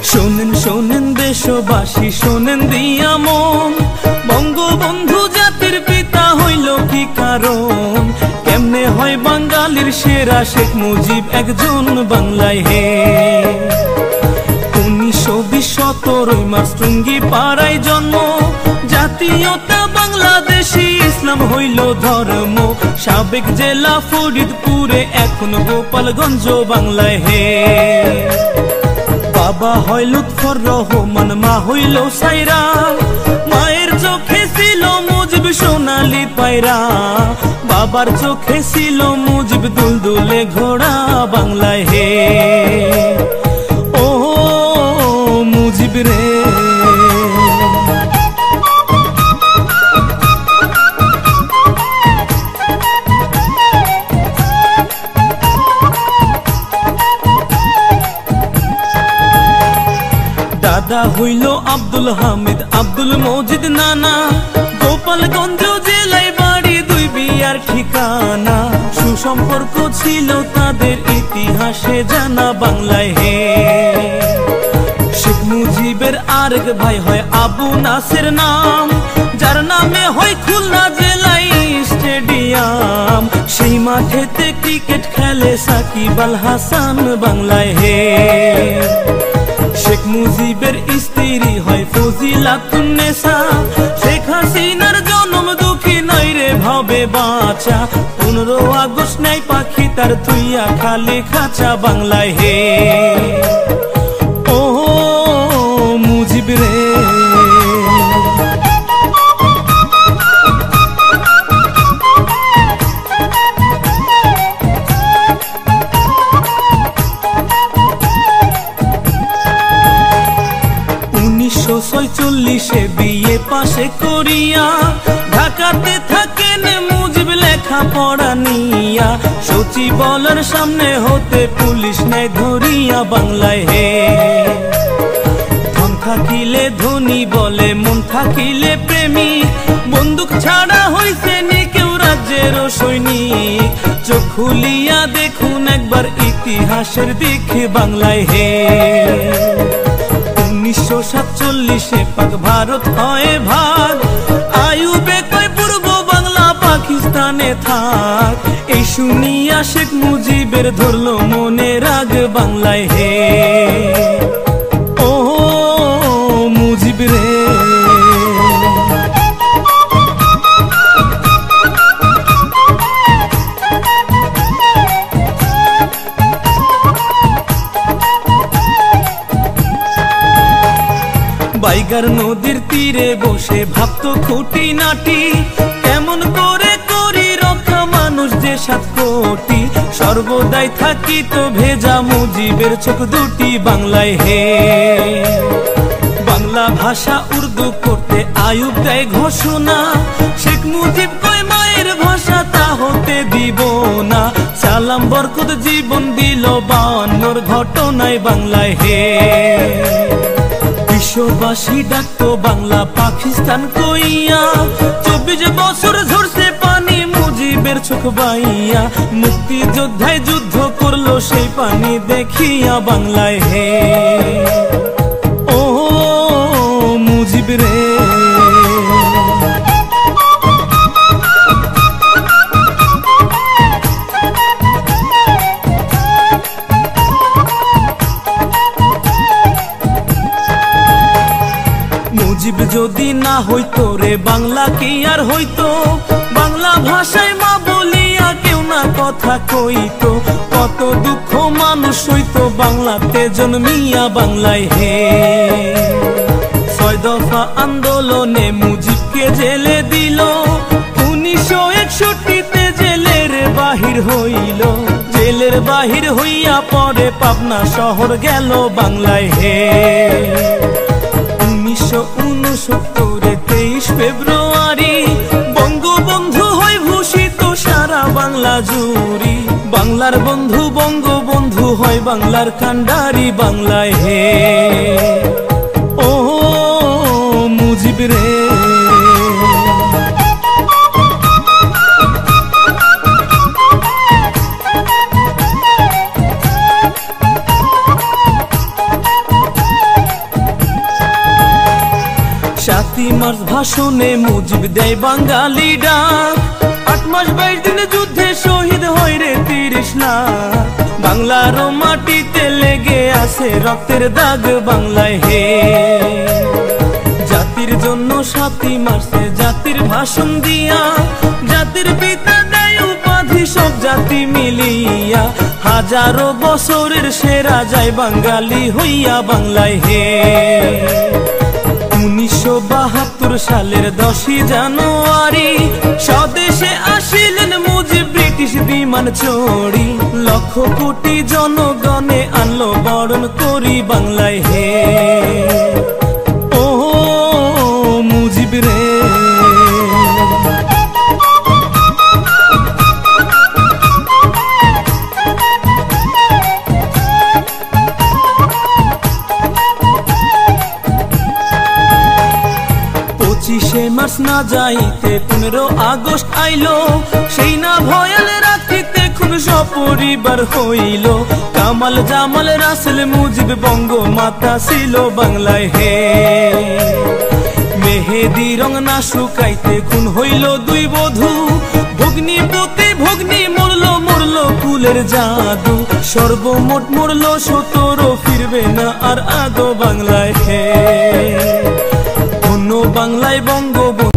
শোনেন শোনেন দেশবাসী, শোনেন দিয়া মন, বঙ্গবন্ধু জাতির পিতা হইল কি কারণ? কেমনে হয় বাঙালির সেরা শেখ মুজিব একজন বাংলায় হে? 1920 17 মার্চ টুঙ্গি পাড়ায় জন্ম, জাতীয়তা বাংলাদেশি, ইসলাম হইল ধর্ম। সাবেক জেলা ফরিদপুরে, এখন গোপালগঞ্জ বাংলায় হে। বাবা হয় লুৎফর রহমান, মা হইল সাইরা, মায়ের চোখে ছিল মুজিব সোনালি পায়রা, বাবার চোখে ছিল মুজিব দুলদুলে ঘোড়া বাংলায় হে। ও মুজিব রে, দাদা হইল আব্দুল হামিদ, আব্দুল মজিদ নানা, গোপালগঞ্জ জেলায় বাড়ি, দুই বিয়ার ঠিকানা। সুসম্পর্ক ছিল তাদের, ইতিহাসে জানা বাংলায় হে। শেখ মুজিবের আরেক ভাই হয় আবু নাসের নাম, যার নামে হয় খুলনা জেলায় স্টেডিয়াম। সেই মাঠেতে ক্রিকেট খেলে সাকিব আল হাসান বাংলায় হে। শেখ মুজিবের স্ত্রী হয় ফজিলাতুন্নেসা, শেখ হাসিনার জন্ম দুঃখী নয় রে ভাবে বাঁচা। 15 আগস্ট নাই পাখি তার থুইয়া খালি খাঁচা বাংলায় হে। ও মুজিব রে, '46 বিয়ে পাশে করিয়া, ঢাকাতে থাকেন মুজিব লেখা পড়া নিয়া। সচিবালয়ের সামনে হতে পুলিশ নেয় ধরিয়া বাংলায় হে। ধন থাকিলে ধনী বলে, মন থাকিলে প্রেমী, বন্দুক ছাড়া হইছে নি কেউ রাজ্যের সৈনিক। চোখ খুলিয়া দেখুন একবার ইতিহাসের দিকে বাংলায় হে। 1947 পাক ভারত হয় ভাগ, আইয়ুবে কয় পূর্ব বাংলা পাকিস্তানে থাক। এই শুনিয়া শেখ মুজিবের ধরলো মনে রাগ বাংলায় হে। ও মুজিব রে, বাইগার নদীর তীরে বসে ভাবতো খুঁটি নাটি, কেমন করে করি রক্ষা মানুষ যে 7 কোটি। সর্বদাই থাকিত ভেজা মুজিবের চোখ দুটি বাংলায় হে। বাংলা ভাষা উর্দু করতে আইয়ুব দেয় ঘোষণা, শেখ মুজিব কয় মায়ের ভাষা তা হতে দিব না। সালাম বরকত জীবন দিল 52 ঘটনায় বাংলায় হে। বিশ্ববাসী ডাকতো বাংলা পাকিস্তান কইয়া, 24 বছর ঝরছে পানি মুজিবের চোখ বাইয়া। মুক্তিযোদ্ধায় যুদ্ধ করলো সেই পানি দেখিয়া বাংলায় হে। ও মুজিব রে, মুজিব যদি না হইতো রে বাংলা কি আর হইতো? বাংলা ভাষায় মা বলিয়া কেউ না কথা কইতো। কত দুঃখ মানুষ হইতো বাংলাতে জন্মিয়া বাংলায় হে। 6 দফা আন্দোলনে মুজিবকে জেলে দিল, 1961 জেলের বাহির হইল। জেলের বাহির হইয়া পরে পাবনা শহর গেল বাংলায় হে। 1969 23 ফেব্রুয়ারি বঙ্গবন্ধু হয় ভূষিত সারা বাংলা জুড়ি। বাংলার বন্ধু বঙ্গবন্ধু হয় বাংলার কান্ডারি বাংলায় হে। ও মুজিব রে, মার্চ ভাষণে মুজিব দেয় বাঙালি ডাক, 8 মাস 22 দিনে যুদ্ধে শহীদ হয় রে 30 লাখ। বাংলার মাটিতে লেগে আছে রক্তের দাগ বাংলায় হে। জাতির জন্য 7ই মার্চে জাতির ভাষণ দিয়া, জাতির পিতা দেয় উপাধি সব জাতি মিলিয়া। হাজারো বছরের সেরা যায় বাঙালি হইয়া বাংলায় হে। 1972 সালের 10ই জানুয়ারি স্বদেশে আসিলেন মুজিব ব্রিটিশ বিমান চড়ি। লক্ষ কোটি জনগণে আনলো বরণ করি বাংলায় হে। ও মুজিব রে, মার্চ না যাইতে 15 আগস্ট আইলো, সেই না ভয়াল রাখিতে খুন সপরিবার হইল। কামাল জামাল রাসেল মুজিব বঙ্গ মাতা ছিল বাংলায় হে। মেহেদি রং না শুকাইতে খুন হইল 2 বধূ, ভগ্নি পুতে ভগ্নি মরলো মরলো কুলের জাদু। সর্বমোট মরলো 17, ফিরবে না আর আগো বাংলায় হে। বাংলায় বঙ্গবন্ধু